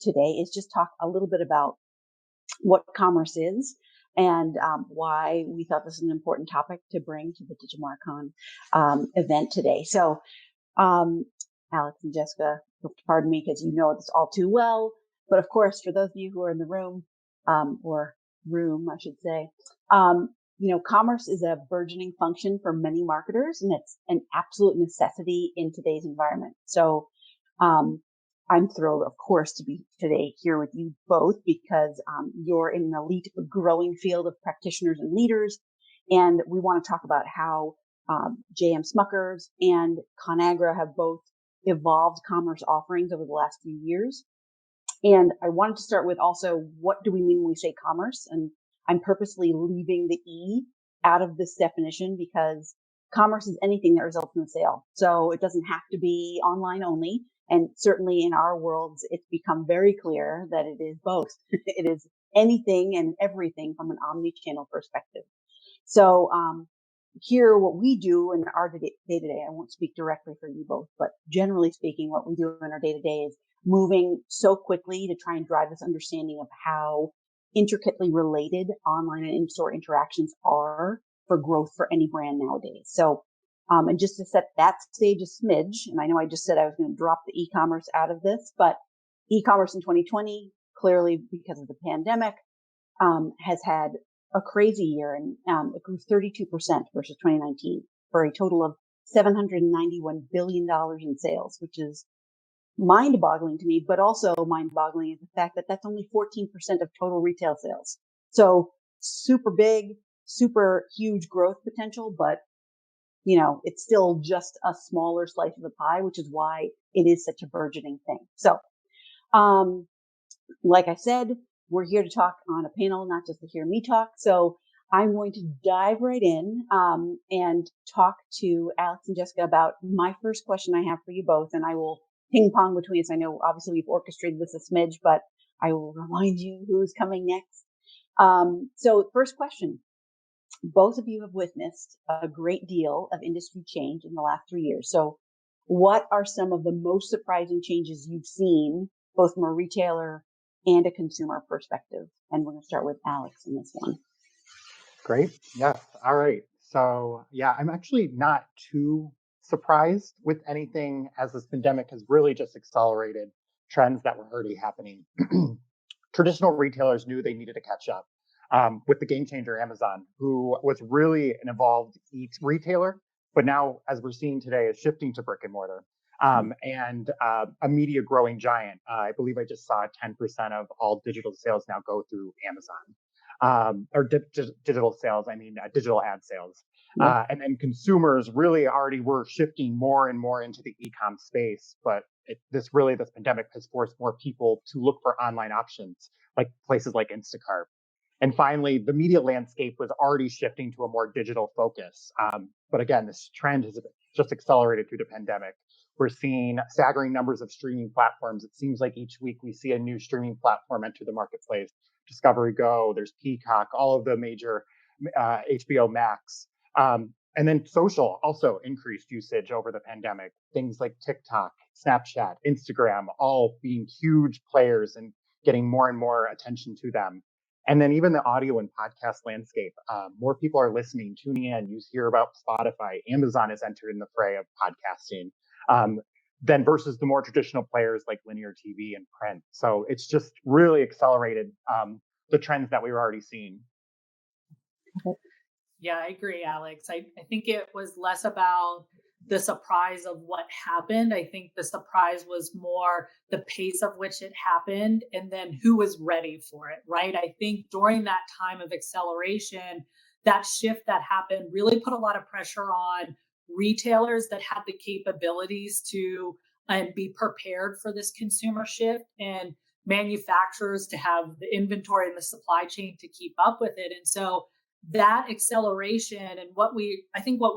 today is just talk a little bit about what commerce is and why we thought this is an important topic to bring to the DigimarCon event today. So, Alex and Jessica, pardon me because you know this all too well. But of course, for those of you who are in the room, or room, I should say, commerce is a burgeoning function for many marketers, and it's an absolute necessity in today's environment. So, I'm thrilled, of course, to be today here with you both because you're in an elite, growing field of practitioners and leaders. And we want to talk about how J.M. Smuckers and ConAgra have both evolved commerce offerings over the last few years. And I wanted to start with also, what do we mean when we say commerce? And I'm purposely leaving the E out of this definition because commerce is anything that results in a sale. So it doesn't have to be online only. And certainly in our worlds, it's become very clear that it is both. It is anything and everything from an omni-channel perspective. So here, what we do in our day-to-day, I won't speak directly for you both, but generally speaking, what we do in our day-to-day is moving so quickly to try and drive this understanding of how intricately related online and in-store interactions are for growth for any brand nowadays. So, and just to set that stage a smidge, and I know I just said I was going to drop the e-commerce out of this, but e-commerce in 2020, clearly because of the pandemic, has had a crazy year, and it grew 32% versus 2019 for a total of $791 billion in sales, which is mind-boggling to me, but also mind-boggling is the fact that that's only 14% of total retail sales. So super big, super huge growth potential, but it's still just a smaller slice of the pie, which is why it is such a burgeoning thing. So, like I said, we're here to talk on a panel, not just to hear me talk. So I'm going to dive right in and talk to Alex and Jessica about my first question I have for you both, and I will ping pong between us. I know obviously we've orchestrated this a smidge, but I will remind you who's coming next. So first question. Both of you have witnessed a great deal of industry change in the last 3 years. So what are some of the most surprising changes you've seen, both from a retailer and a consumer perspective? And we're going to start with Alex in this one. Great. Yes. All right. So yeah, I'm actually not too surprised with anything, as this pandemic has really just accelerated trends that were already happening. Traditional retailers knew they needed to catch up with the game changer Amazon, who was really an evolved retailer, but now, as we're seeing today, is shifting to brick and mortar. And a media growing giant. I believe I just saw 10% of all digital sales now go through Amazon, or digital sales. I mean, digital ad sales. And then consumers really already were shifting more and more into the e-com space. But this pandemic has forced more people to look for online options, like places like Instacart. And finally, the media landscape was already shifting to a more digital focus. But again, this trend has just accelerated through the pandemic. We're seeing staggering numbers of streaming platforms. It seems like each week we see a new streaming platform enter the marketplace. Discovery Go, there's Peacock, all of the major HBO Max. And then social also increased usage over the pandemic. Things like TikTok, Snapchat, Instagram, all being huge players and getting more and more attention to them. And then even the audio and podcast landscape, more people are listening, tuning in. You hear about Spotify. Amazon has entered in the fray of podcasting, then versus the more traditional players like linear TV and print. So it's just really accelerated the trends that we were already seeing. Yeah, I agree, Alex. I think it was less about the surprise of what happened. I think the surprise was more the pace of which it happened and then who was ready for it, right? I think during that time of acceleration, that shift that happened really put a lot of pressure on retailers that had the capabilities to and be prepared for this consumer shift, and manufacturers to have the inventory and the supply chain to keep up with it. And so that acceleration and what we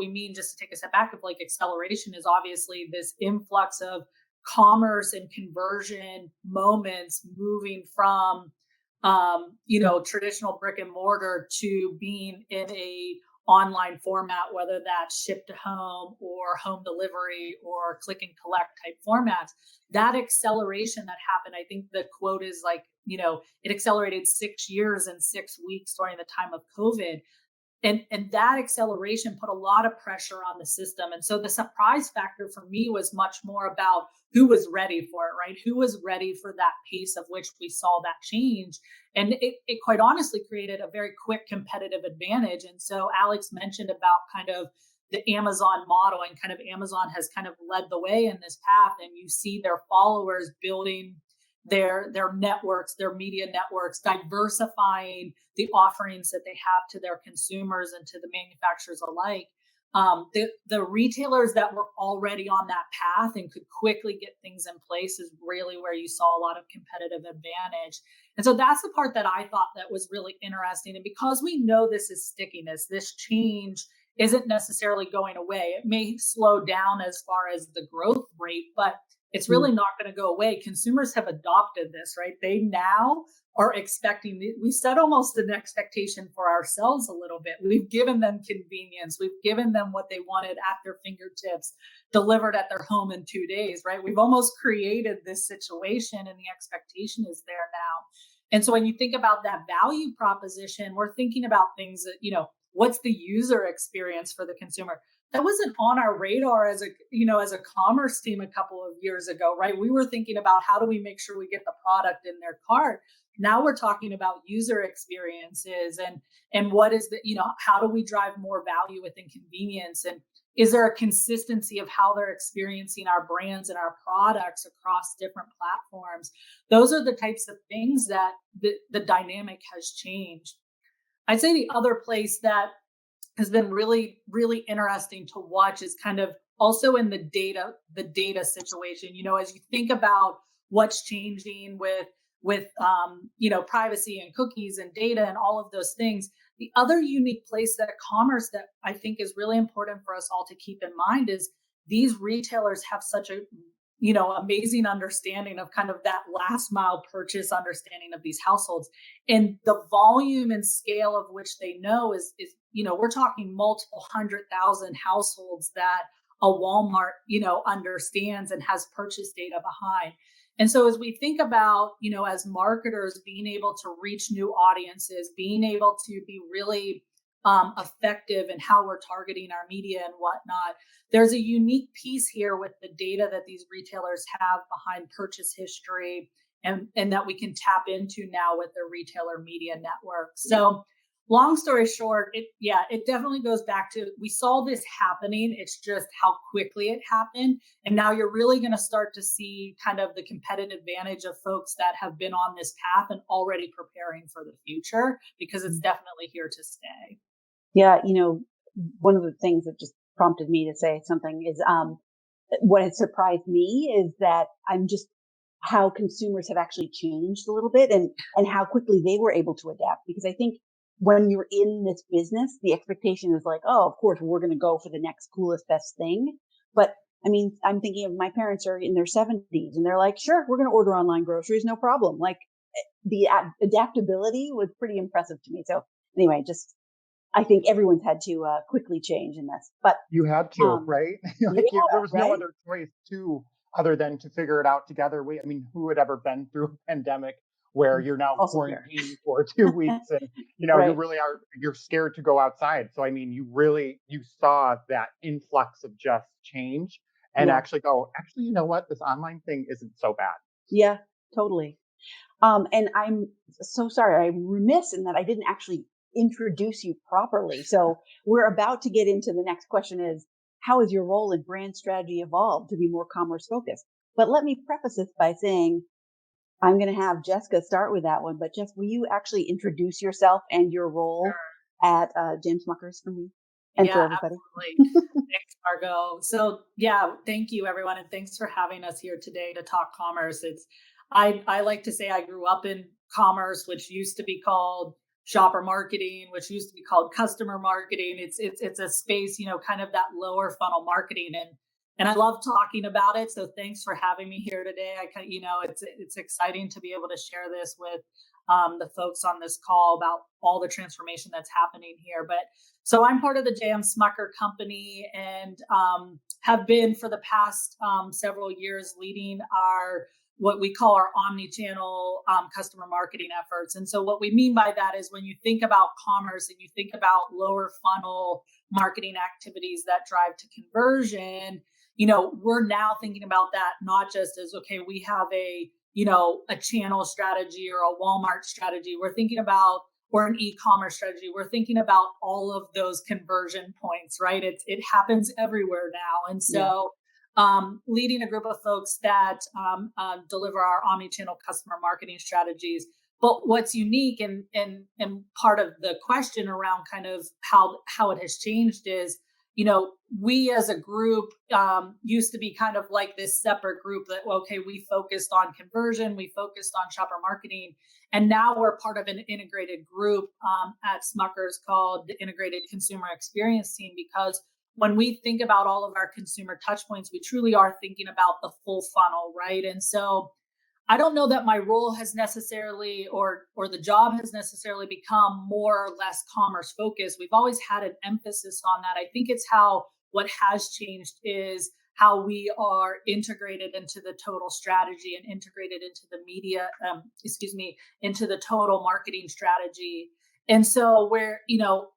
mean, just to take a step back of like acceleration, is obviously this influx of commerce and conversion moments moving from traditional brick and mortar to being in a online format, whether that's ship to home or home delivery or click and collect type formats. That acceleration that happened, I think the quote is like, it accelerated 6 years and 6 weeks during the time of COVID. And that acceleration put a lot of pressure on the system. And so the surprise factor for me was much more about who was ready for it, right? Who was ready for that pace of which we saw that change. And it quite honestly created a very quick competitive advantage. And so Alex mentioned about kind of the Amazon model, and kind of Amazon has kind of led the way in this path. And you see their followers building their networks, their media networks, diversifying the offerings that they have to their consumers and to the manufacturers alike. The retailers that were already on that path and could quickly get things in place is really where you saw a lot of competitive advantage. And so that's the part that I thought that was really interesting. And because we know this is stickiness, this change isn't necessarily going away. It may slow down as far as the growth rate, but it's really not going to go away. Consumers have adopted this, right? They now are expecting, we set almost an expectation for ourselves a little bit. We've given them convenience. We've given them what they wanted at their fingertips, delivered at their home in 2 days, right? We've almost created this situation, and the expectation is there now. And so when you think about that value proposition, we're thinking about things that, what's the user experience for the consumer? That wasn't on our radar as a commerce team a couple of years ago, right? We were thinking about how do we make sure we get the product in their cart. Now we're talking about user experiences and what is how do we drive more value within convenience, and is there a consistency of how they're experiencing our brands and our products across different platforms? Those are the types of things that the dynamic has changed. I'd say the other place that has been really, really interesting to watch is kind of also in the data situation. As you think about what's changing with privacy and cookies and data and all of those things, the other unique place that commerce that I think is really important for us all to keep in mind is these retailers have such a amazing understanding of kind of that last mile purchase understanding of these households, and the volume and scale of which they know is we're talking multiple 100,000 households that a Walmart understands and has purchase data behind. And so as we think about as marketers being able to reach new audiences, being able to be really effective in how we're targeting our media and whatnot, there's a unique piece here with the data that these retailers have behind purchase history and that we can tap into now with their retailer media network. So long story short, it definitely goes back to, we saw this happening. It's just how quickly it happened. And now you're really going to start to see kind of the competitive advantage of folks that have been on this path and already preparing for the future, because it's definitely here to stay. Yeah. One of the things that just prompted me to say something is, what has surprised me is that I'm just how consumers have actually changed a little bit and how quickly they were able to adapt. Because I think when you're in this business, the expectation is like, oh, of course, we're going to go for the next coolest, best thing. But I mean, I'm thinking of my parents are in their 70s and they're like, sure, we're going to order online groceries, no problem. Like the adaptability was pretty impressive to me. So anyway, I think everyone's had to quickly change in this. But you had to, right? There was no right? other choice other than to figure it out together. Who had ever been through a pandemic where you're now Also quarantined for 2 weeks and right. you really you're scared to go outside. So I mean, you saw that influx of just change and actually you know what, this online thing isn't so bad. Yeah, totally. And I'm so sorry, I'm remiss in that I didn't actually introduce you properly. So we're about to get into the next question is, how has your role in brand strategy evolved to be more commerce focused? But let me preface this by saying, I'm going to have Jessica start with that one. But Jess, will you actually introduce yourself and your role at James Smuckers for me and for everybody? Absolutely. Thanks, Margaux. So thank you everyone. And thanks for having us here today to talk commerce. I like to say I grew up in commerce, which used to be called shopper marketing, which used to be called customer marketing. It's a space, kind of that lower funnel marketing. And I love talking about it. So thanks for having me here today. It's exciting to be able to share this with the folks on this call about all the transformation that's happening here. But so I'm part of the JM Smucker company and have been for the past several years leading our what we call our omni-channel customer marketing efforts. And so what we mean by that is when you think about commerce and you think about lower funnel marketing activities that drive to conversion, we're now thinking about that not just as, okay, we have a channel strategy or a Walmart strategy. We're thinking about, or an e-commerce strategy. We're thinking about all of those conversion points, right? It happens everywhere now. And so leading a group of folks that deliver our omni-channel customer marketing strategies. But what's unique and part of the question around kind of how it has changed is, we as a group used to be kind of like this separate group that, okay, we focused on conversion, we focused on shopper marketing, and now we're part of an integrated group at Smuckers called the Integrated Consumer Experience Team, because when we think about all of our consumer touch points, we truly are thinking about the full funnel, right? And so I don't know that my role has necessarily or the job has necessarily become more or less commerce focused. We've always had an emphasis on that. I think it's what has changed is how we are integrated into the total strategy and integrated into the media, into the total marketing strategy. And so where,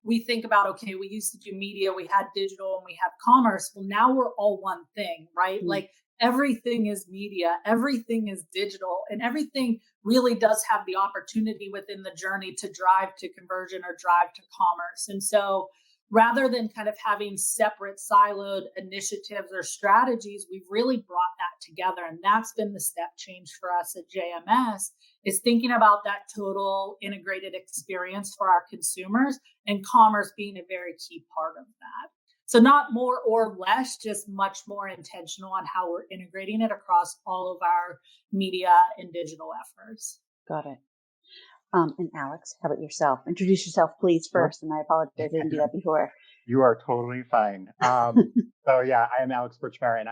we think about, okay, we used to do media, we had digital and we have commerce. Well, now we're all one thing, right? Like everything is media, everything is digital, and everything really does have the opportunity within the journey to drive to conversion or drive to commerce. And so rather than kind of having separate siloed initiatives or strategies, we've really brought that together. And that's been the step change for us at JMS, is thinking about that total integrated experience for our consumers, and commerce being a very key part of that. So not more or less, just much more intentional on how we're integrating it across all of our media and digital efforts. Got it. And Alex, how about yourself? Introduce yourself, please, first. And I apologize, I didn't do that before. You are totally fine. So yeah, I am Alex Birchmere, and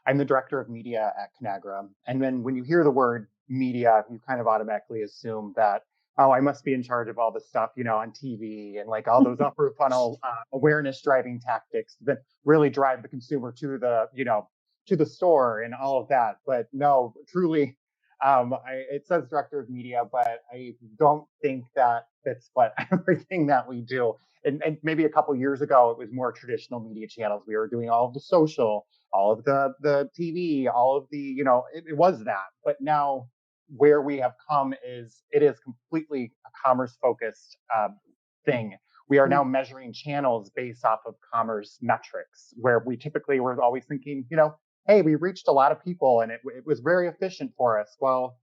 I'm the director of media at Conagra. And then when you hear the word media, you kind of automatically assume that, oh, I must be in charge of all the stuff, on TV and like all those upper funnel awareness driving tactics that really drive the consumer to the store and all of that. But no, truly, it says director of media, but I don't think that fits what everything that we do. And maybe a couple years ago, it was more traditional media channels. We were doing all of the social, all of the TV, all of the, it was that. But now where we have come is it is completely a commerce focused thing. We are now measuring channels based off of commerce metrics, where we typically were always thinking, hey, we reached a lot of people and it was very efficient for us. Well,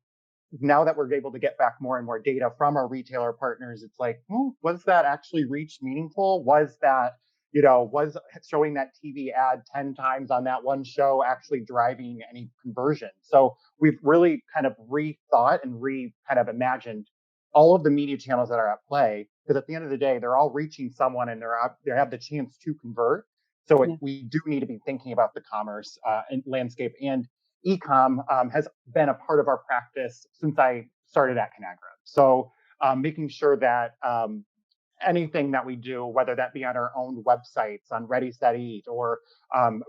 now that we're able to get back more and more data from our retailer partners, it's like, was that actually reach meaningful? Was that, was showing that TV ad 10 times on that one show actually driving any conversion? So we've really kind of rethought and kind of imagined all of the media channels that are at play, because at the end of the day, they're all reaching someone and they have the chance to convert. So we do need to be thinking about the commerce and landscape, and e-com has been a part of our practice since I started at Conagra. So making sure that anything that we do, whether that be on our own websites, on Ready, Set, Eat, or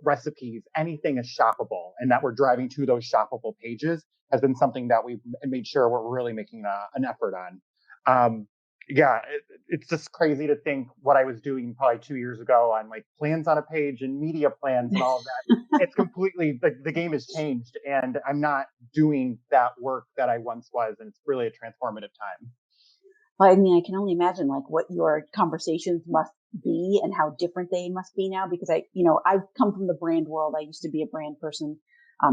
recipes, anything is shoppable, and that we're driving to those shoppable pages has been something that we've made sure we're really making an effort on. It's just crazy to think what I was doing probably 2 years ago on like plans on a page and media plans and all of that. It's completely, the game has changed, and I'm not doing that work that I once was. And it's really a transformative time. Well, I mean, I can only imagine like what your conversations must be and how different they must be now, because I've come from the brand world. I used to be a brand person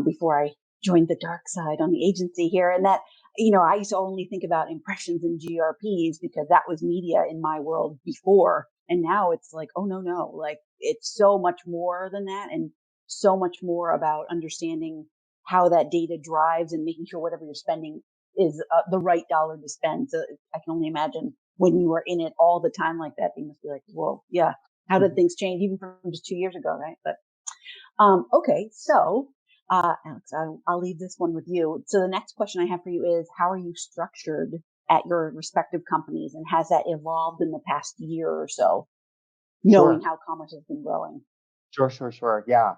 before I joined the dark side on the agency here. And that, I used to only think about impressions and GRPs because that was media in my world before. And now it's like, oh, no, like it's so much more than that, and so much more about understanding how that data drives and making sure whatever you're spending is the right dollar to spend. So I can only imagine when you are in it all the time like that, you must be like, whoa, yeah. How did things change even from just 2 years ago, right? But Okay, so Alex, I'll leave this one with you. So the next question I have for you is, how are you structured at your respective companies, and has that evolved in the past year or so, knowing Sure. how commerce has been growing? Sure. Yeah.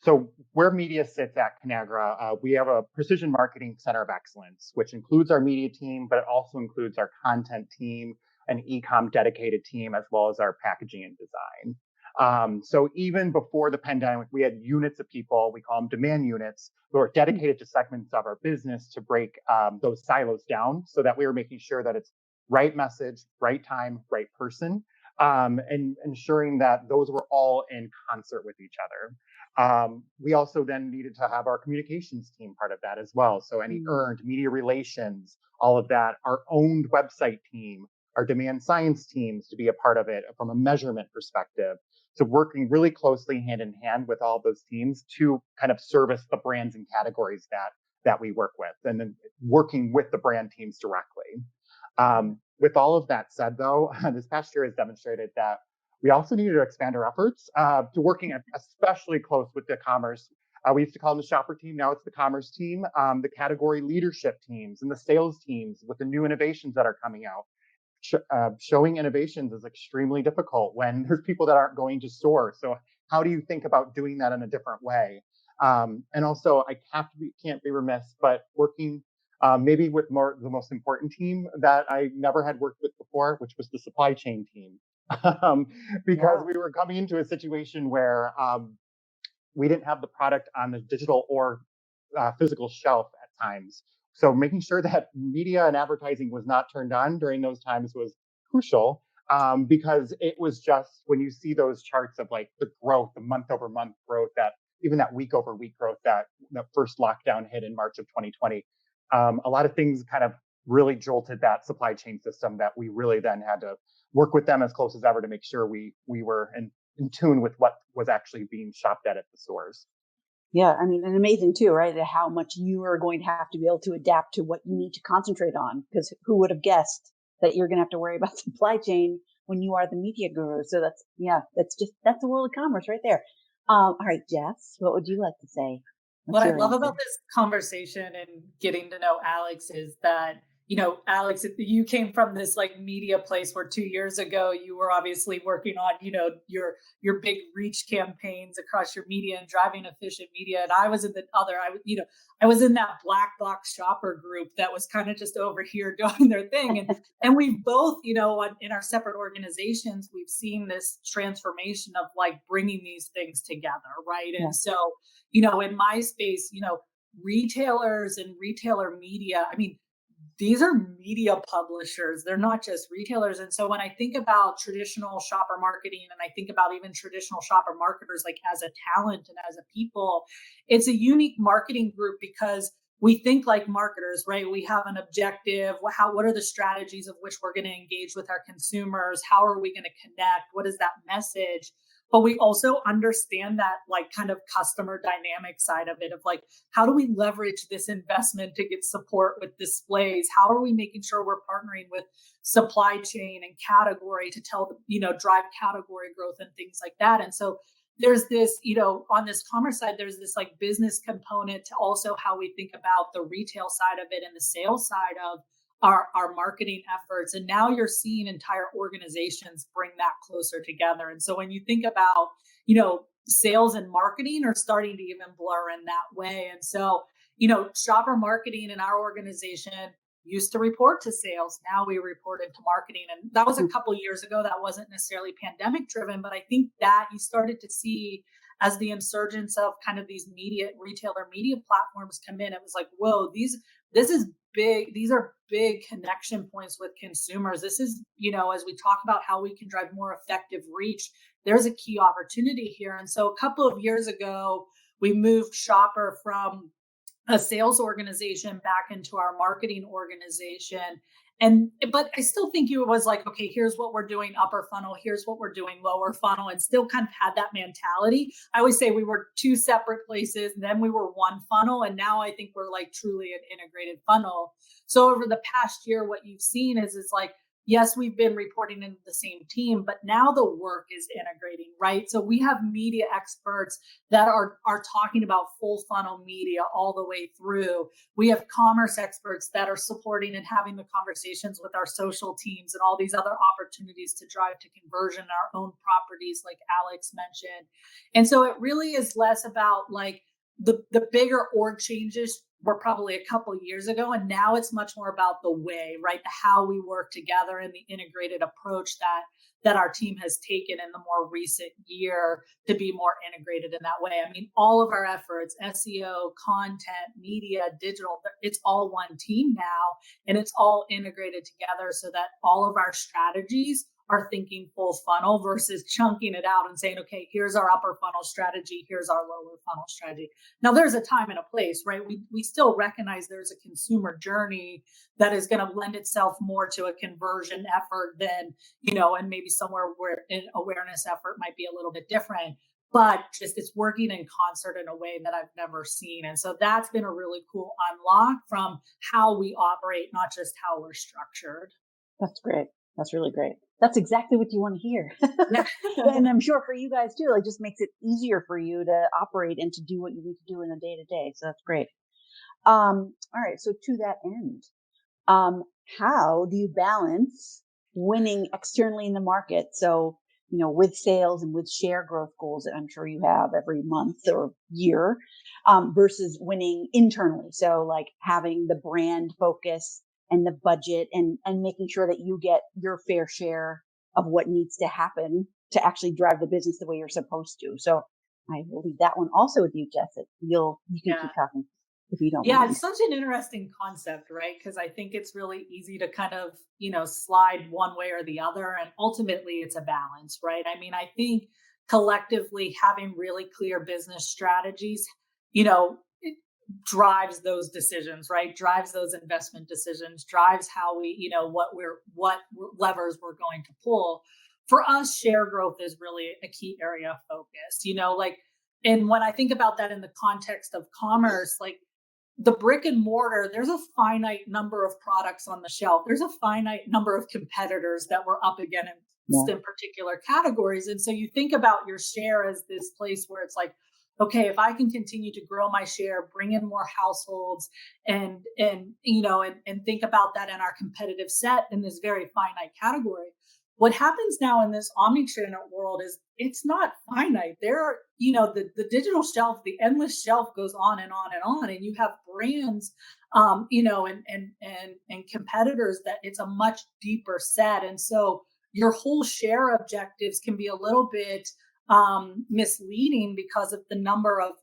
So where media sits at Conagra, we have a precision marketing center of excellence, which includes our media team, but it also includes our content team, an e-com dedicated team, as well as our packaging and design. So even before the pandemic, we had units of people, we call them demand units, who are dedicated to segments of our business to break those silos down so that we were making sure that it's right message, right time, right person, and ensuring that those were all in concert with each other. We also then needed to have our communications team part of that as well. So any earned media relations, all of that, our owned website team, our demand science teams to be a part of it from a measurement perspective. So working really closely hand in hand with all those teams to kind of service the brands and categories that we work with, and then working with the brand teams directly. With all of that said, though, this past year has demonstrated that we also needed to expand our efforts to working especially close with the commerce. We used to call them the shopper team. Now it's the commerce team, the category leadership teams, and the sales teams with the new innovations that are coming out. Showing innovations is extremely difficult when there's people that aren't going to store. So how do you think about doing that in a different way? And also, I can't be remiss, but working maybe with the most important team that I never had worked with before, which was the supply chain team, um, because we were coming into a situation where we didn't have the product on the digital or physical shelf at times. So making sure that media and advertising was not turned on during those times was crucial, because it was just when you see those charts of like the growth, the month over month growth, that even that week over week growth that the first lockdown hit in March of 2020, a lot of things kind of really jolted that supply chain system that we really then had to work with them as close as ever to make sure we were in tune with what was actually being shopped at the stores. Yeah, I mean, and amazing too, right? How much you are going to have to be able to adapt to what you need to concentrate on. Because who would have guessed that you're going to have to worry about supply chain when you are the media guru? So that's the world of commerce right there. All right, Jess, what would you like to say? What What's I your love answer? about this conversation and getting to know Alex is that, Alex, you came from this like media place where 2 years ago you were obviously working on, your big reach campaigns across your media and driving efficient media. And I was in the other, I was in that black box shopper group that was kind of just over here doing their thing. And we've both, in our separate organizations, we've seen this transformation of like bringing these things together, right? Yeah. And so, in my space, retailers and retailer media, I mean, these are media publishers. They're not just retailers. And so when I think about traditional shopper marketing and I think about even traditional shopper marketers, like as a talent and as a people, it's a unique marketing group because we think like marketers, right? We have an objective. What are the strategies of which we're going to engage with our consumers? How are we going to connect? What is that message? But we also understand that like kind of customer dynamic side of it of like, how do we leverage this investment to get support with displays? How are we making sure we're partnering with supply chain and category to drive category growth and things like that? And so there's this, on this commerce side, there's this like business component to also how we think about the retail side of it and the sales side of our marketing efforts. And now you're seeing entire organizations bring that closer together. And so when you think about, sales and marketing are starting to even blur in that way. And so, shopper marketing in our organization used to report to sales. Now we report into marketing. And that was a couple of years ago. That wasn't necessarily pandemic driven, but I think that you started to see as the insurgence of kind of these retailer media platforms come in, it was like, whoa, this is big. These are big connection points with consumers. This is, as we talk about how we can drive more effective reach, there's a key opportunity here. And so a couple of years ago, we moved Shopper from a sales organization back into our marketing organization. But I still think it was like, okay, here's what we're doing upper funnel, here's what we're doing lower funnel, and still kind of had that mentality. I always say we were two separate places, and then we were one funnel, and now I think we're like truly an integrated funnel. So over the past year, what you've seen is like yes, we've been reporting into the same team, but now the work is integrating, right? So we have media experts that are talking about full funnel media all the way through. We have commerce experts that are supporting and having the conversations with our social teams and all these other opportunities to drive to conversion in our own properties, like Alex mentioned. And so it really is less about like the bigger org changes were probably a couple of years ago, and now it's much more about the way, right? The how we work together and the integrated approach that our team has taken in the more recent year to be more integrated in that way. I mean, all of our efforts, SEO, content, media, digital, it's all one team now, and it's all integrated together so that all of our strategies are thinking full funnel versus chunking it out and saying, okay, here's our upper funnel strategy, here's our lower funnel strategy. Now, there's a time and a place, right? We still recognize there's a consumer journey that is going to lend itself more to a conversion effort than, and maybe somewhere where an awareness effort might be a little bit different. But just it's working in concert in a way that I've never seen. And so that's been a really cool unlock from how we operate, not just how we're structured. That's great. That's really great. That's exactly what you want to hear. Yeah. And I'm sure for you guys too, it just makes it easier for you to operate and to do what you need to do in the day to day. So that's great. All right. So to that end, how do you balance winning externally in the market? So, with sales and with share growth goals that I'm sure you have every month or year, versus winning internally. So like having the brand focus and the budget and making sure that you get your fair share of what needs to happen to actually drive the business the way you're supposed to. So I will leave that one also with you, Jess. You can keep talking if you don't Yeah, mind. it's such an interesting concept, right? Because I think it's really easy to kind of, slide one way or the other. And ultimately, it's a balance, right? I mean, I think collectively having really clear business strategies, it drives those decisions, right? Drives those investment decisions, drives how we, what levers we're going to pull. For us, share growth is really a key area of focus, and when I think about that in the context of commerce, like the brick and mortar, there's a finite number of products on the shelf. There's a finite number of competitors that we're up against in particular categories. And so you think about your share as this place where it's like, okay, if I can continue to grow my share, bring in more households and think about that in our competitive set in this very finite category. What happens now in this omnichannel world is it's not finite. There are, the digital shelf, the endless shelf goes on and on and on. And you have brands, and competitors that it's a much deeper set. And so your whole share objectives can be a little bit misleading because of the number of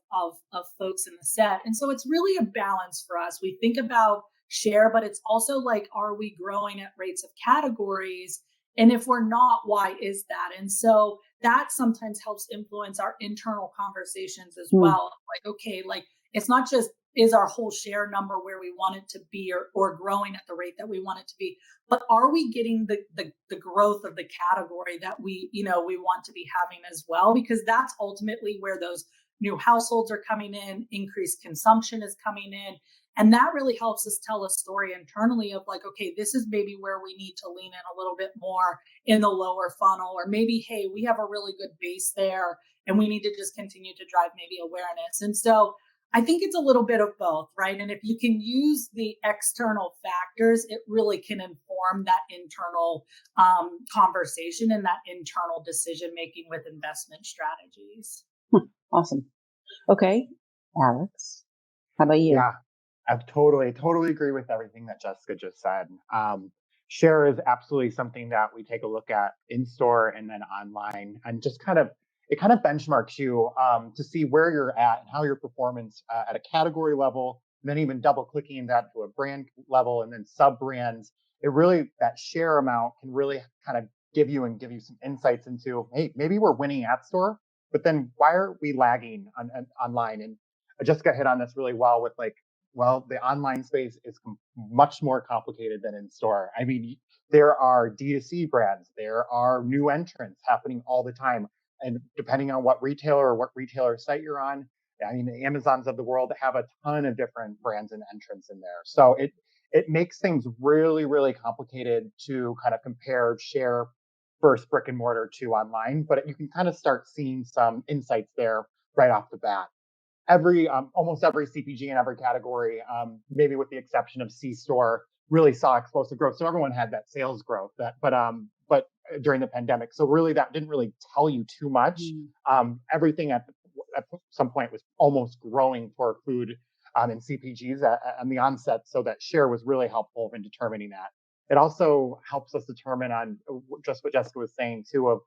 folks in the set. And so it's really a balance for us. We think about share, but it's also like, are we growing at rates of categories? And if we're not, why is that? And so that sometimes helps influence our internal conversations as well. Like, okay, like it's not just is our whole share number where we want it to be or growing at the rate that we want it to be, but are we getting the growth of the category that we want to be having as well? Because that's ultimately where those new households are coming in, increased consumption is coming in. And that really helps us tell a story internally of like, okay, this is maybe where we need to lean in a little bit more in the lower funnel, or maybe, hey, we have a really good base there and we need to just continue to drive maybe awareness. And so I think it's a little bit of both, right? And if you can use the external factors, it really can inform that internal conversation and that internal decision making with investment strategies. Awesome. Okay, Alex, how about you? Yeah, I totally agree with everything that Jessica just said. Share is absolutely something that we take a look at in store and then online, and just it kind of benchmarks you to see where you're at and how your performance at a category level, and then even double clicking that to a brand level and then sub brands. That share amount can really kind of give you some insights into, hey, maybe we're winning at store, but then why are we lagging online? And Jessica hit on this really well with the online space is much more complicated than in store. I mean, there are D2C brands, there are new entrants happening all the time. And depending on what retailer site you're on, I mean, the Amazons of the world have a ton of different brands and entrants in there. So it makes things really, really complicated to kind of compare share versus brick and mortar to online, but you can kind of start seeing some insights there right off the bat. Almost every CPG in every category, maybe with the exception of C-store, really saw explosive growth. So everyone had that sales growth, but during the pandemic. So really, that didn't really tell you too much. Everything at some point was almost growing for food and CPGs on the onset. So that share was really helpful in determining that. It also helps us determine on just what Jessica was saying too, of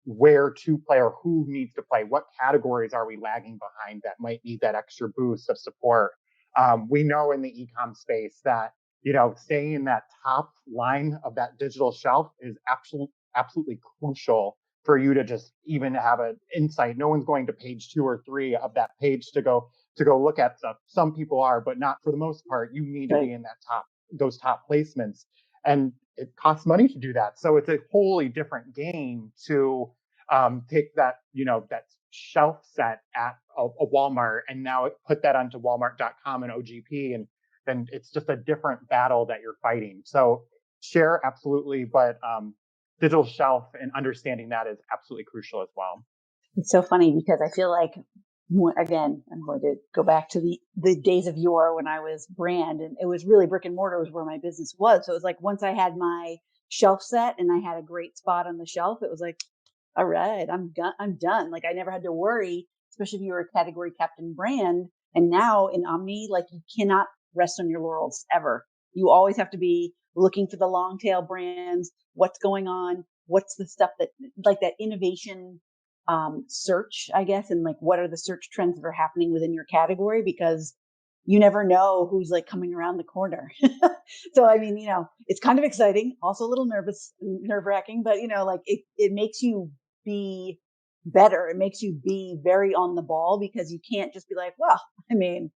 where to play or who needs to play. What categories are we lagging behind that might need that extra boost of support? We know in the e-com space that, staying in that top line of that digital shelf is absolutely crucial for you to just even have an insight. No one's going to page 2 or 3 of that page to go look at stuff. Some people are, but not for the most part. You need to be in those top placements. And it costs money to do that. So it's a wholly different game to take that, that shelf set at a Walmart and now put that onto Walmart.com and OGP. And then it's just a different battle that you're fighting. So share, absolutely. But digital shelf and understanding that is absolutely crucial as well. It's so funny because I feel like, again, I'm going to go back to the days of yore when I was brand, and it was really brick and mortar was where my business was. So it was like once I had my shelf set and I had a great spot on the shelf, it was like, all right, I'm done. Like I never had to worry, especially if you were a category captain brand. And now in Omni, like you cannot rest on your laurels ever. You always have to be looking for the long tail brands, what's going on, what's the stuff that like that innovation search, I guess, and like what are the search trends that are happening within your category, because you never know who's like coming around the corner. So, I mean, it's kind of exciting, also a little nerve wracking, but like it makes you be better. It makes you be very on the ball because you can't just be like, well, I mean,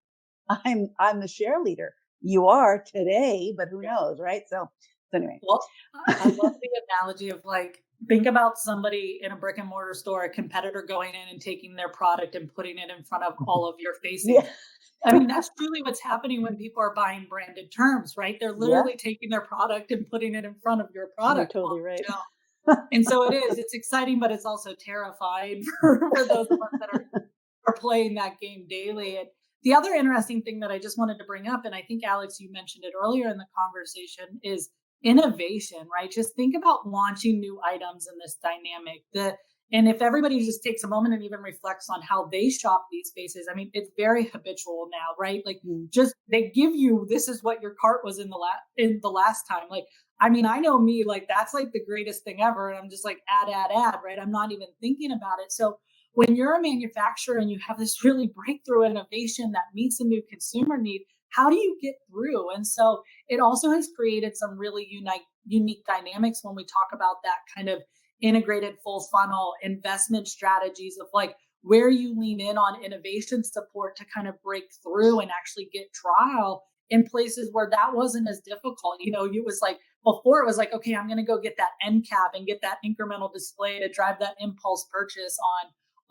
I'm the share leader. You are today, but who knows, right? So anyway. Well, I love the analogy of like, think about somebody in a brick and mortar store, a competitor going in and taking their product and putting it in front of all of your facing. Yeah. I mean, that's truly what's happening when people are buying branded terms, right? They're literally taking their product and putting it in front of your product. You're totally right. And so it's exciting, but it's also terrifying for those of us that are playing that game daily. And the other interesting thing that I just wanted to bring up, and I think, Alex, you mentioned it earlier in the conversation, is innovation, right? Just think about launching new items in this dynamic. And if everybody just takes a moment and even reflects on how they shop these spaces, I mean, it's very habitual now, right? Like just they give you, this is what your cart was in the last time. Like, I mean, I know me, like that's like the greatest thing ever. And I'm just like add, right? I'm not even thinking about it. So when you're a manufacturer and you have this really breakthrough innovation that meets a new consumer need, how do you get through? And so it also has created some really unique dynamics when we talk about that kind of integrated full funnel investment strategies of like where you lean in on innovation support to kind of break through and actually get trial in places where that wasn't as difficult. It was like before it was like, okay, I'm going to go get that end cap and get that incremental display to drive that impulse purchase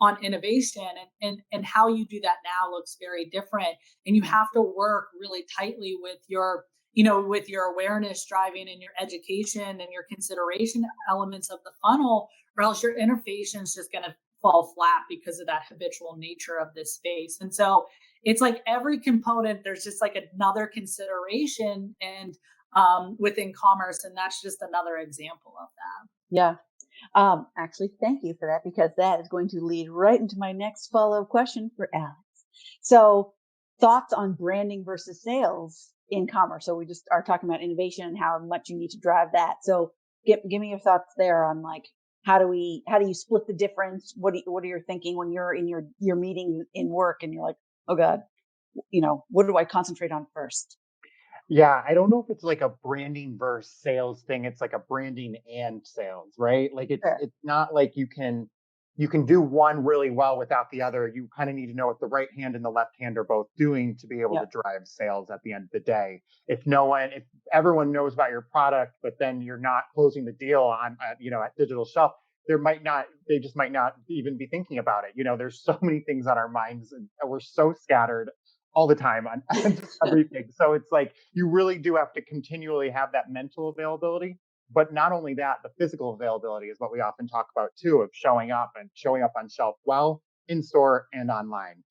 on innovation, and how you do that now looks very different. And you have to work really tightly with your awareness driving and your education and your consideration elements of the funnel, or else your innovation is just going to fall flat because of that habitual nature of this space. And so it's like every component, there's just like another consideration and within commerce. And that's just another example of that. Yeah. Actually, thank you for that, because that is going to lead right into my next follow-up question for Alex. So thoughts on branding versus sales in commerce. So we just are talking about innovation and how much you need to drive that. So give me your thoughts there on like, how do you split the difference? What are you thinking when you're in your meeting in work and you're like, oh God, what do I concentrate on first? Yeah, I don't know if it's like a branding versus sales thing. It's like a branding and sales, right? Like it's not like you can do one really well without the other. You kind of need to know what the right hand and the left hand are both doing to be able to drive sales at the end of the day. If everyone knows about your product, but then you're not closing the deal on at digital shelf, they just might not even be thinking about it. There's so many things on our minds and we're so scattered all the time on just everything. So it's like you really do have to continually have that mental availability. But not only that, the physical availability is what we often talk about too, of showing up on shelf well in store and online.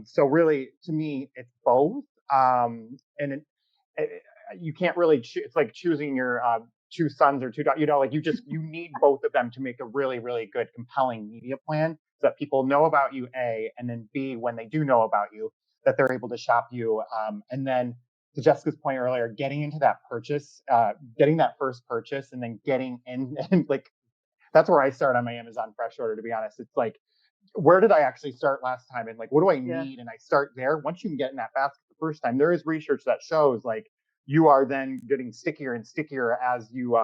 So really, to me, it's both. And you can't really it's like choosing your two sons or two daughters. Like you need both of them to make a really, really good, compelling media plan so that people know about you, A, and then B, when they do know about you, that they're able to shop you. And then to Jessica's point earlier, getting into that purchase, getting that first purchase, and then getting in, and like that's where I start on my Amazon Fresh order. To be honest, it's like, where did I actually start last time, and like what do I need, and I start there. Once you can get in that basket the first time, there is research that shows like you are then getting stickier and stickier as you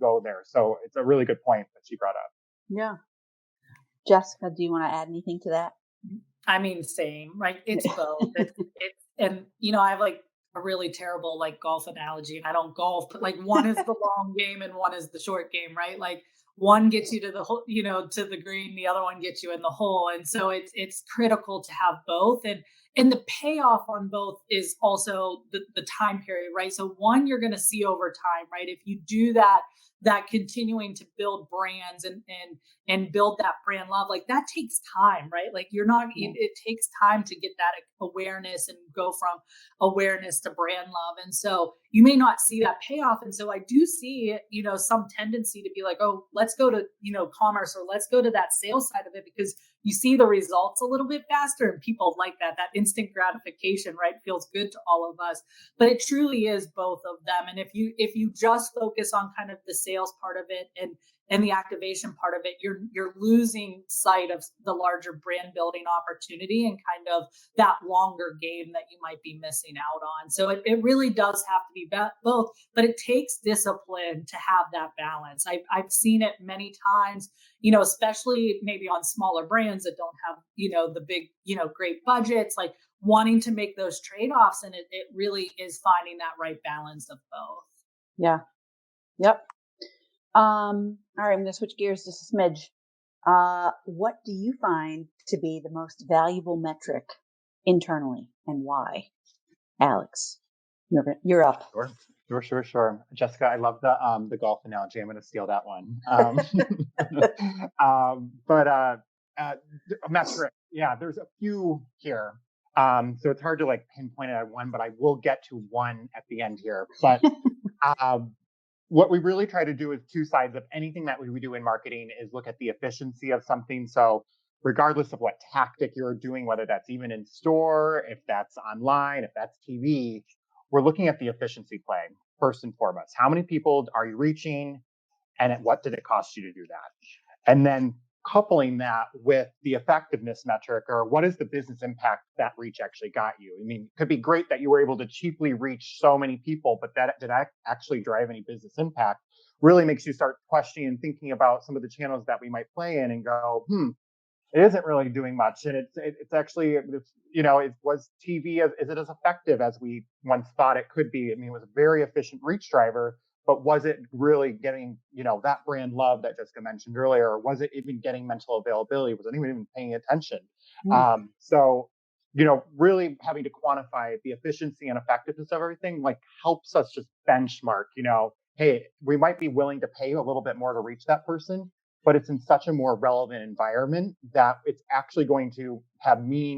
go there. So it's a really good point that she brought up. Yeah. Jessica, do you want to add anything to that? I mean, same, right? It's both. And I have like a really terrible like golf analogy, and I don't golf, but like one is the long game and one is the short game, right? Like one gets you to the hole, to the green, the other one gets you in the hole. And so it's critical to have both. And the payoff on both is also the time period, right? So one you're going to see over time, right? If you do that continuing to build brands and build that brand love, like that takes time, right? Like it takes time to get that awareness and go from awareness to brand love. And so you may not see that payoff. And so I do see, some tendency to be like, oh, let's go to, commerce, or let's go to that sales side of it, because you see the results a little bit faster and people like that instant gratification, right? Feels good to all of us, but it truly is both of them. And if you just focus on kind of the sales part of it and the activation part of it, you're losing sight of the larger brand building opportunity and kind of that longer game that you might be missing out on. So it really does have to be both, but it takes discipline to have that balance. I've seen it many times, especially maybe on smaller brands that don't have, the big, great budgets, like wanting to make those trade-offs. And it really is finding that right balance of both. Yeah. Yep. All right, I'm going to switch gears just a smidge. What do you find to be the most valuable metric internally, and why? Alex, you're up. Sure. Jessica, I love the golf analogy. I'm going to steal that one. But a metric, yeah, there's a few here. So it's hard to like pinpoint it at one, but I will get to one at the end here. But what we really try to do is two sides of anything that we do in marketing is look at the efficiency of something. So regardless of what tactic you're doing, whether that's even in store, if that's online, if that's TV, we're looking at the efficiency play first and foremost. How many people are you reaching, and what did it cost you to do that? And then coupling that with the effectiveness metric, or what is the business impact that reach actually got you? I mean, it could be great that you were able to cheaply reach so many people, but that did actually drive any business impact? Really makes you start questioning and thinking about some of the channels that we might play in and go, it isn't really doing much. And it's actually, it was TV, is it as effective as we once thought it could be? I mean, it was a very efficient reach driver, but was it really getting, that brand love that Jessica mentioned earlier? Or was it even getting mental availability? Was anyone even paying attention? So, really having to quantify the efficiency and effectiveness of everything, like helps us just benchmark, hey, we might be willing to pay a little bit more to reach that person, but it's in such a more relevant environment that it's actually going to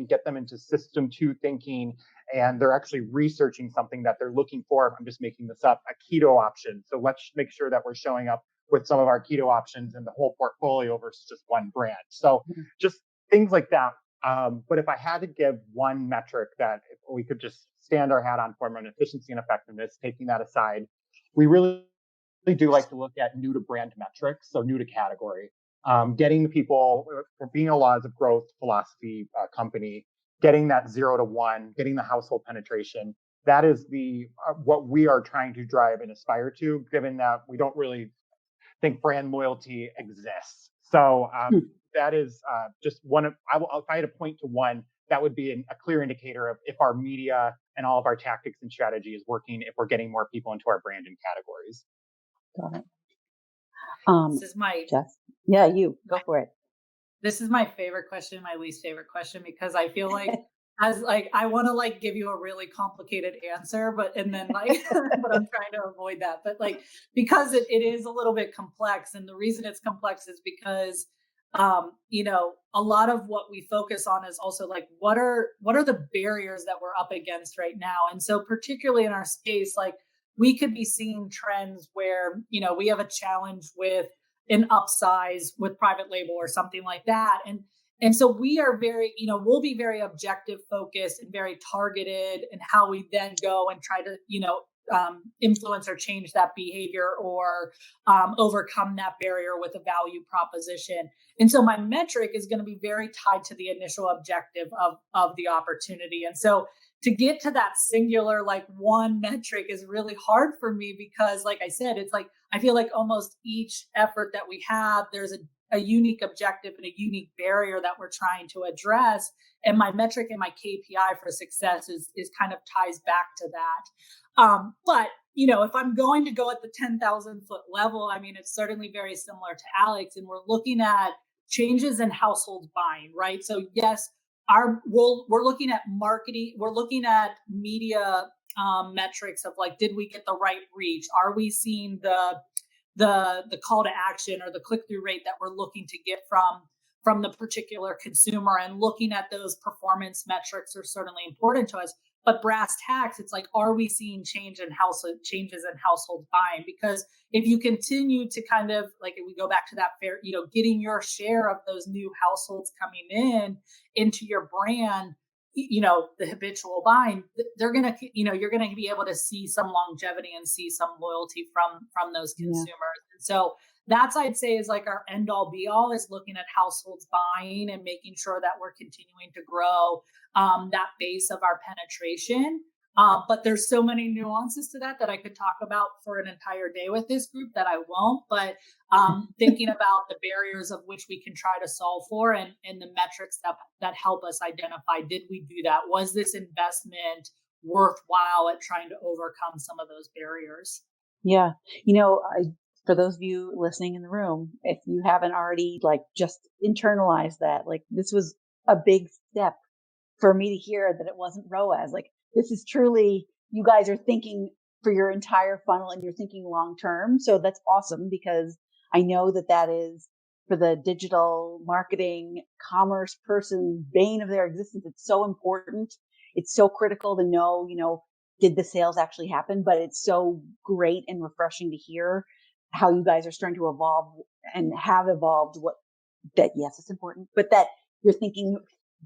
get them into system 2 thinking, and they're actually researching something that they're looking for. I'm just making this up, a keto option. So let's make sure that we're showing up with some of our keto options in the whole portfolio versus just one brand. So just things like that. But if I had to give one metric that we could just stand our hat on from an efficiency and effectiveness, taking that aside, we really do like to look at new to brand metrics, so new to category, getting the people, for being a laws of growth philosophy company, getting that 0 to 1, getting the household penetration. That is what we are trying to drive and aspire to, given that we don't really think brand loyalty exists. So that is just one of, if I had to point to one, that would be a clear indicator of if our media and all of our tactics and strategy is working, if we're getting more people into our brand and categories. Got it. This is my Jeff. Yeah, you go for it. This is my favorite question, my least favorite question, because I feel like as like I want to like give you a really complicated answer, but and then like but I'm trying to avoid that. But like because it is a little bit complex, and the reason it's complex is because a lot of what we focus on is also like what are the barriers that we're up against right now. And so particularly in our space, like we could be seeing trends where, we have a challenge with an upsize with private label or something like that. And so we are very, we'll be very objective focused and very targeted in how we then go and try to, influence or change that behavior or overcome that barrier with a value proposition. And so my metric is going to be very tied to the initial objective of the opportunity. And so to get to that singular, like one metric is really hard for me because, like I said, it's like I feel like almost each effort that we have, there's a unique objective and a unique barrier that we're trying to address. And my metric and my KPI for success is kind of ties back to that. But if I'm going to go at the 10,000 foot level, I mean, it's certainly very similar to Alex, and we're looking at changes in household buying, right? So yes, we're looking at marketing, we're looking at media metrics of like, did we get the right reach? Are we seeing the call to action or the click through rate that we're looking to get from the particular consumer? And looking at those performance metrics are certainly important to us. But brass tacks, it's like, are we seeing changes in household buying? Because if you continue to kind of like, if we go back to that fair, getting your share of those new households coming into your brand, the habitual buying, they're going to, you're going to be able to see some longevity and see some loyalty from those consumers. And so that's, I'd say, is like our end all be all, is looking at households buying and making sure that we're continuing to grow that base of our penetration. But there's so many nuances to that I could talk about for an entire day with this group that I won't. But thinking about the barriers of which we can try to solve for, and the metrics that help us identify, did we do that? Was this investment worthwhile at trying to overcome some of those barriers? Yeah. For those of you listening in the room, if you haven't already like just internalized that, like this was a big step for me to hear that it wasn't ROAS. Like this is truly, you guys are thinking for your entire funnel and you're thinking long term. So that's awesome, because I know that is for the digital marketing commerce person, bane of their existence. It's so important. It's so critical to know, did the sales actually happen? But it's so great and refreshing to hear how you guys are starting to evolve and have evolved that, yes, it's important, but that you're thinking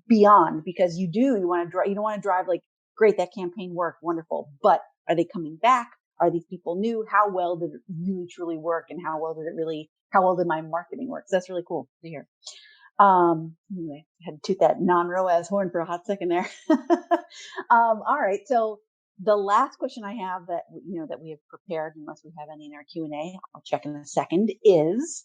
beyond, because you want to drive, you don't want to drive like, great, that campaign worked, wonderful, but are they coming back? Are these people new? How well did it really truly work? And how well did my marketing work? So that's really cool to hear. Anyway, I had to toot that non-ROAS horn for a hot second there. All right. So the last question I have that we have prepared, unless we have any in our Q&A, I'll check in a second, is,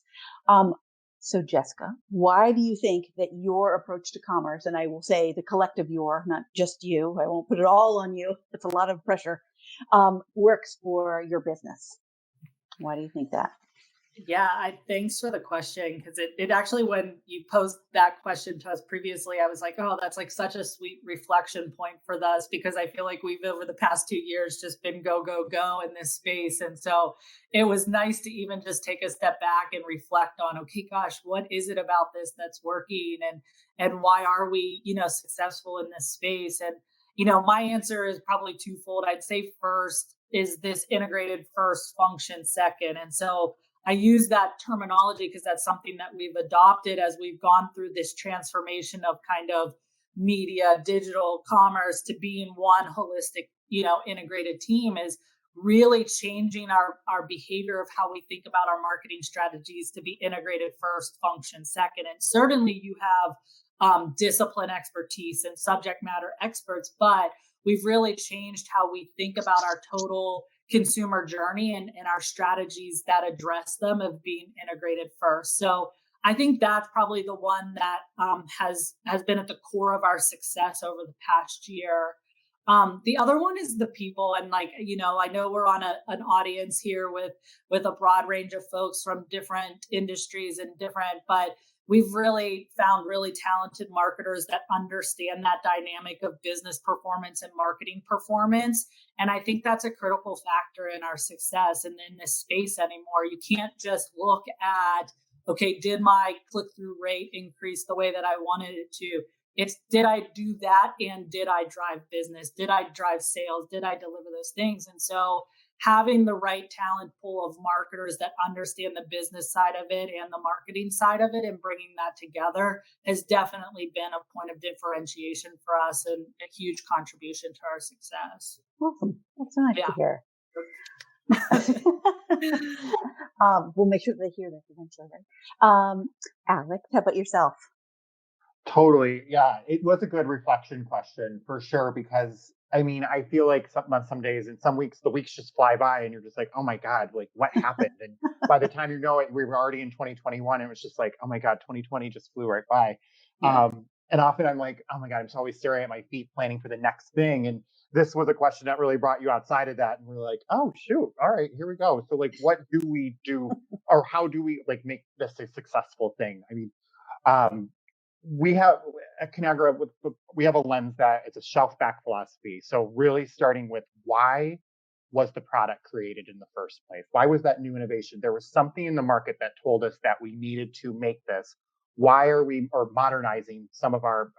so Jessica, why do you think that your approach to commerce, and I will say the collective not just you, I won't put it all on you, it's a lot of pressure, works for your business? Why do you think that? Yeah, thanks for the question, because it actually, when you posed that question to us previously, I was like, oh, that's like such a sweet reflection point for us, because I feel like we've over the past 2 years just been go, go, go in this space. And so it was nice to even just take a step back and reflect on, okay, gosh, what is it about this that's working, and why are we, successful in this space? And, my answer is probably twofold. I'd say first is this integrated first, function second. And so I use that terminology because that's something that we've adopted as we've gone through this transformation of kind of media, digital commerce to being one holistic, integrated team, is really changing our behavior of how we think about our marketing strategies to be integrated first, function second. And certainly you have discipline expertise and subject matter experts, but we've really changed how we think about our total consumer journey and our strategies that address them of being integrated first. So I think that's probably the one that has been at the core of our success over the past year. The other one is the people. And like, I know we're on an audience here with a broad range of folks from different industries and but we've really found really talented marketers that understand that dynamic of business performance and marketing performance. And I think that's a critical factor in our success. And in this space anymore, you can't just look at, okay, did my click-through rate increase the way that I wanted it to? It's, did I do that? And did I drive business? Did I drive sales? Did I deliver those things? And so having the right talent pool of marketers that understand the business side of it and the marketing side of it and bringing that together has definitely been a point of differentiation for us and a huge contribution to our success. Awesome. That's nice Yeah. to hear. We'll make sure they hear that eventually, right? Alex, how about yourself? Totally. Yeah. It was a good reflection question for sure, because I mean, I feel like some days and some weeks, the weeks just fly by and you're just like, oh my God, like what happened? And by the time you know it, we were already in 2021. It was just like, oh my God, 2020 just flew right by. Yeah. And often I'm like, oh my God, I'm just always staring at my feet, planning for the next thing. And this was a question that really brought you outside of that. And we're like, oh, shoot. All right, here we go. So like, what do we do, or how do we like make this a successful thing? I mean, um, we have at Conagra, we have a lens that it's a shelf back philosophy. So really starting with, why was the product created in the first place? Why was that new innovation? There was something in the market that told us that we needed to make this. Why are we or modernizing some of our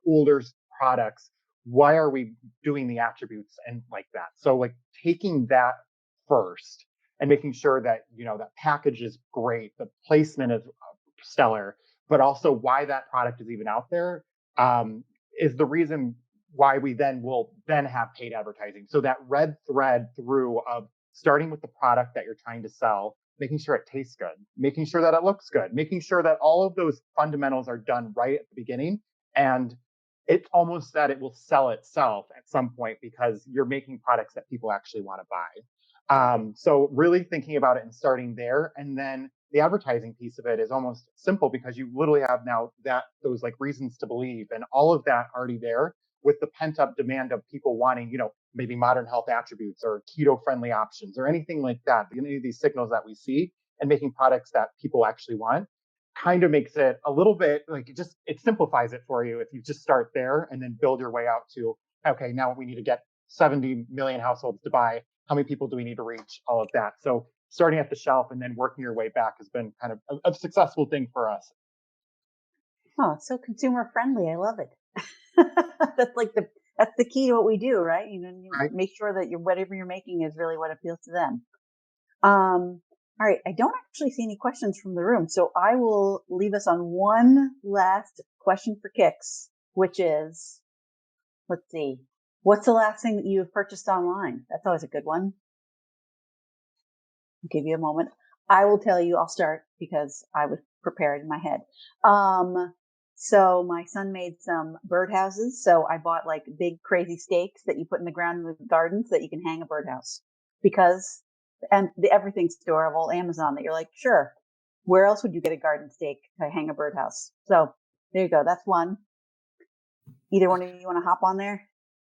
older products? Why are we doing the attributes and like that? So like taking that first and making sure that that package is great, the placement is stellar, but also why that product is even out there, is the reason why we then will then have paid advertising. So that red thread through of starting with the product that you're trying to sell, making sure it tastes good, making sure that it looks good, making sure that all of those fundamentals are done right at the beginning. And it's almost that it will sell itself at some point because you're making products that people actually want to buy. So really thinking about it and starting there, and then the advertising piece of it is almost simple because you literally have now that those like reasons to believe and all of that already there, with the pent up demand of people wanting, maybe modern health attributes or keto friendly options or anything like that. Any of these signals that we see, and making products that people actually want, kind of makes it a little bit like it simplifies it for you if you just start there and then build your way out to, okay, now we need to get 70 million households to buy. How many people do we need to reach? All of that. So starting at the shelf and then working your way back has been kind of a successful thing for us. Oh, it's so consumer friendly. I love it. That's the key to what we do, right? You Right. make sure that whatever you're making is really what appeals to them. All right. I don't actually see any questions from the room, so I will leave us on one last question for kicks, which is, let's see, what's the last thing that you have purchased online? That's always a good one. I'll give you a moment. I will tell you, I'll start because I was prepared in my head. So my son made some birdhouses. So I bought like big crazy stakes that you put in the ground in the garden so that you can hang a birdhouse, because everything's storable. Amazon, that you're like, sure, where else would you get a garden stake to hang a birdhouse? So there you go. That's one. Either one of you want to hop on there?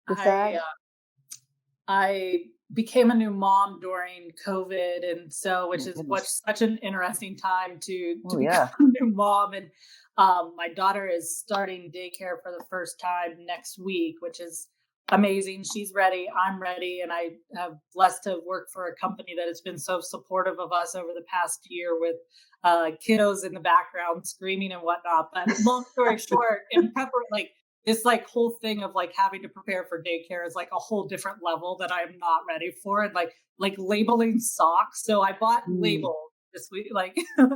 Decide? I became a new mom during COVID, and so which Oh, is goodness. what's such an interesting time to Oh, become yeah. a new mom. And my daughter is starting daycare for the first time next week, which is amazing. She's ready, I'm ready, and I have blessed to work for a company that has been so supportive of us over the past year with kiddos in the background screaming and whatnot. But long story short, this like whole thing of like having to prepare for daycare is like a whole different level that I'm not ready for. And like labeling socks. So I bought labels this week,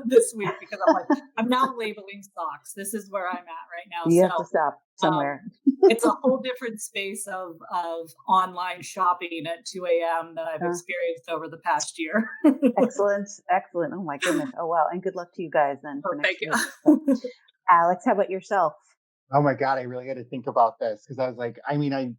this week, because I'm like, I'm now labeling socks. This is where I'm at right now. You So have to stop somewhere. it's a whole different space of online shopping at 2 a.m. that I've experienced over the past year. Excellent. Oh my goodness. Oh wow. And good luck to you guys then for next Thank you. week. So, Alex, how about yourself? Oh my God, I really had to think about this because I was like, I mean,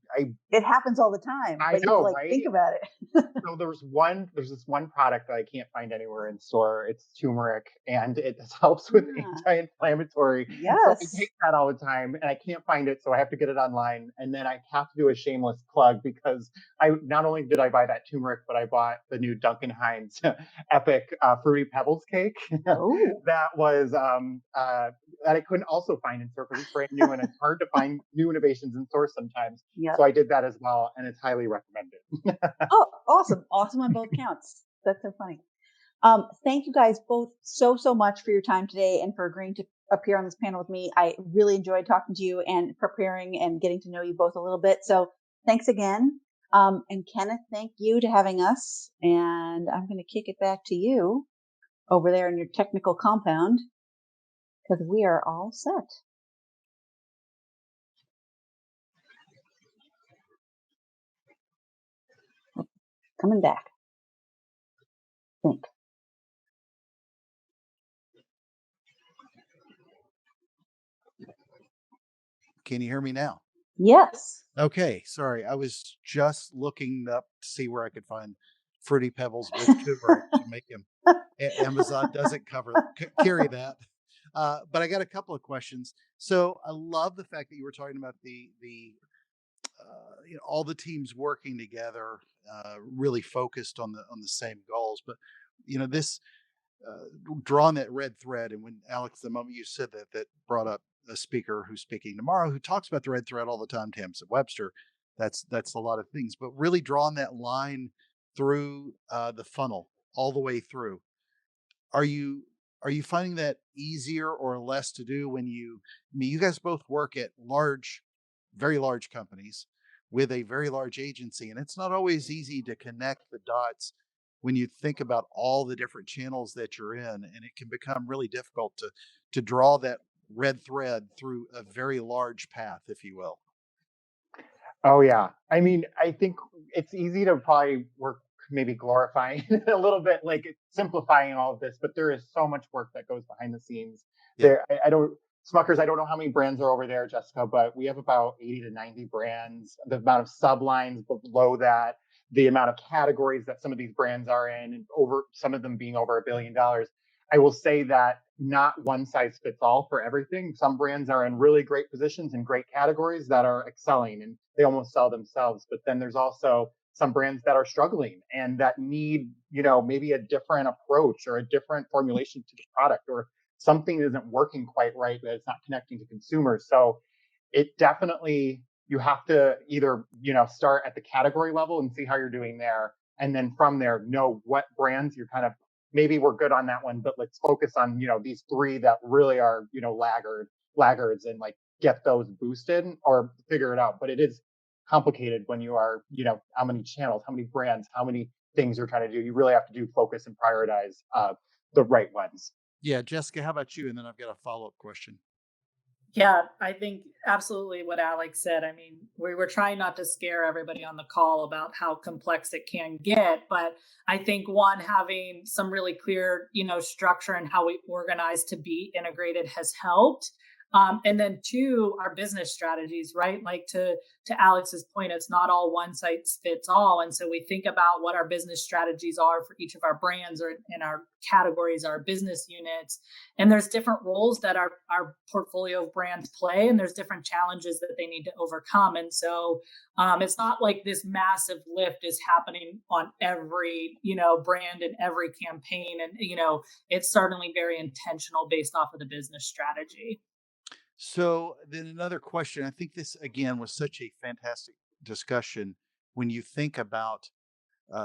It happens all the time, I but you have to know, like think right? about it. So there's this one product that I can't find anywhere in store. It's turmeric, and it helps with Ah, anti-inflammatory. So I yes. take that all the time, and I can't find it, so I have to get it online. And then I have to do a shameless plug because I not only did I buy that turmeric, but I bought the new Duncan Hines Epic Fruity Pebbles cake. Oh, That was that I couldn't also find in store because it's brand new, and it's hard to find new innovations in stores sometimes. So yep. I did that as well, and it's highly recommended. Oh, awesome. Awesome on both counts. That's so funny. Thank you guys both so much for your time today and for agreeing to appear on this panel with me. I really enjoyed talking to you and preparing and getting to know you both a little bit. So thanks again. And Kenneth, thank you to having us. And I'm going to kick it back to you over there in your technical compound because we are all set. Coming back. Think. Can you hear me now? Yes. Okay, sorry. I was just looking up to see where I could find Fruity Pebbles with turmeric to make them. Amazon doesn't carry that. But I got a couple of questions. So I love the fact that you were talking about the all the teams working together, really focused on the same goals. But this drawn that red thread. And when Alex, the moment you said that, that brought up a speaker who's speaking tomorrow who talks about the red thread all the time, Tamsin Webster. That's a lot of things, but really drawing that line through the funnel all the way through. Are you are you finding that easier or less to do when I mean, you guys both work at large, very large companies with a very large agency, and it's not always easy to connect the dots when you think about all the different channels that you're in, and it can become really difficult to draw that red thread through a very large path, if you will. Oh yeah. I mean, I think it's easy to probably work maybe glorifying a little bit, like simplifying all of this, but there is so much work that goes behind the scenes. Yeah. I don't Smuckers, I don't know how many brands are over there, Jessica, but we have about 80 to 90 brands. The amount of sublines below that, the amount of categories that some of these brands are in, and over some of them being over $1 billion. I will say that not one size fits all for everything. Some brands are in really great positions and great categories that are excelling and they almost sell themselves. But then there's also some brands that are struggling and that need, maybe a different approach or a different formulation to the product, or something isn't working quite right, that it's not connecting to consumers. So it definitely, you have to either, start at the category level and see how you're doing there. And then from there, know what brands you're kind of, maybe we're good on that one, but let's focus on, these three that really are, laggards, and like get those boosted or figure it out. But it is complicated when you are, how many channels, how many brands, how many things you're trying to do. You really have to do focus and prioritize the right ones. Yeah, Jessica, how about you? And then I've got a follow-up question. Yeah, I think absolutely what Alex said. I mean, we were trying not to scare everybody on the call about how complex it can get, but I think one, having some really clear, structure and how we organize to be integrated has helped. And then two, our business strategies, right? Like to Alex's point, it's not all one size fits all, and so we think about what our business strategies are for each of our brands or in our categories, our business units, and there's different roles that our portfolio of brands play, and there's different challenges that they need to overcome. And so it's not like this massive lift is happening on every brand and every campaign, and it's certainly very intentional based off of the business strategy. So then another question. I think this again was such a fantastic discussion when you think about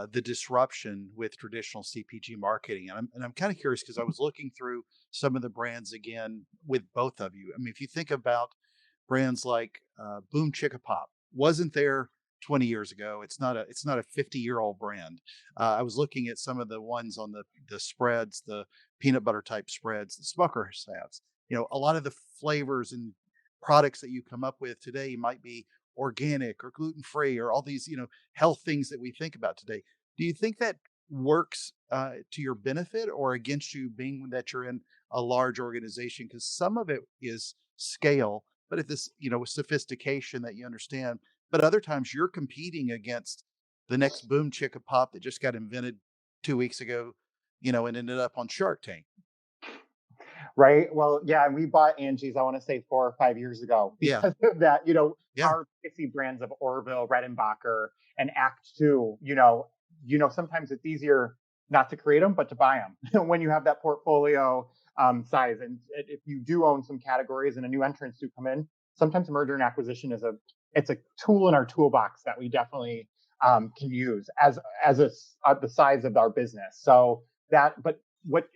the disruption with traditional CPG marketing. And I'm kind of curious because I was looking through some of the brands again with both of you. I mean, if you think about brands like Boom Chicka Pop, wasn't there 20 years ago. It's not a 50-year-old brand. I was looking at some of the ones on the spreads, the peanut butter type spreads that Smucker's has. A lot of the flavors and products that you come up with today might be organic or gluten free or all these health things that we think about today. Do you think that works to your benefit or against you, being that you're in a large organization? Because some of it is scale, but at this, sophistication that you understand. But other times you're competing against the next boom chicka pop that just got invented 2 weeks ago, and ended up on Shark Tank. Right. Well, yeah, and we bought Angie's, I want to say 4 or 5 years ago Yeah. because of that, Yeah. our legacy brands of Orville, Redenbacher, and Act Two, sometimes it's easier not to create them, but to buy them when you have that portfolio size. And if you do own some categories and a new entrants do come in, sometimes merger and acquisition it's a tool in our toolbox that we definitely can use as the size of our business. So but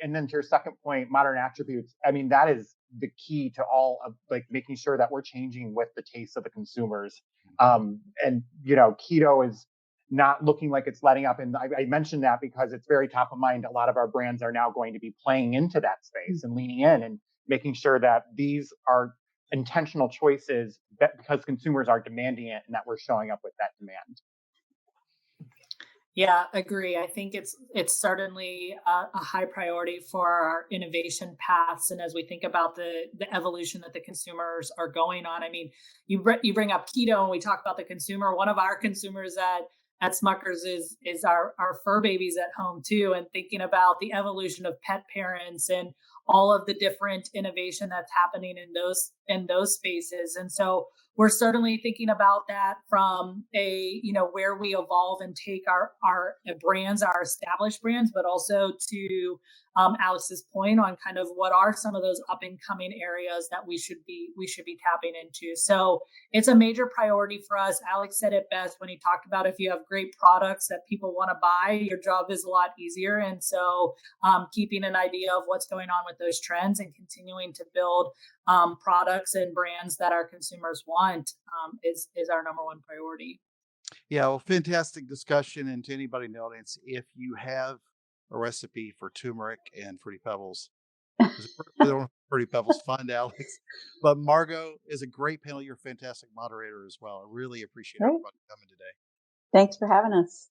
and then to your second point, modern attributes, I mean, that is the key to all of like making sure that we're changing with the taste of the consumers. And keto is not looking like it's letting up. And I mentioned that because it's very top of mind. A lot of our brands are now going to be playing into that space and leaning in and making sure that these are intentional choices because consumers are demanding it and that we're showing up with that demand. Yeah, agree. I think it's certainly a high priority for our innovation paths, and as we think about the evolution that the consumers are going on. I mean, you bring up keto, and we talk about the consumer. One of our consumers at Smucker's is our fur babies at home too, and thinking about the evolution of pet parents and all of the different innovation that's happening in those spaces. And so we're certainly thinking about that from where we evolve and take our brands, our established brands, but also to Alex's point on kind of what are some of those up and coming areas that we should be tapping into. So it's a major priority for us. Alex said it best when he talked about if you have great products that people want to buy, your job is a lot easier. And so keeping an idea of what's going on with those trends and continuing to build products and brands that our consumers want is our number one priority. Yeah, well, fantastic discussion. And to anybody in the audience, if you have a recipe for turmeric and Fruity Pebbles, Fruity Pebbles, find Alex. But Margaux is a great panel. You're a fantastic moderator as well. I really appreciate Great. everybody coming today. Thanks for having us.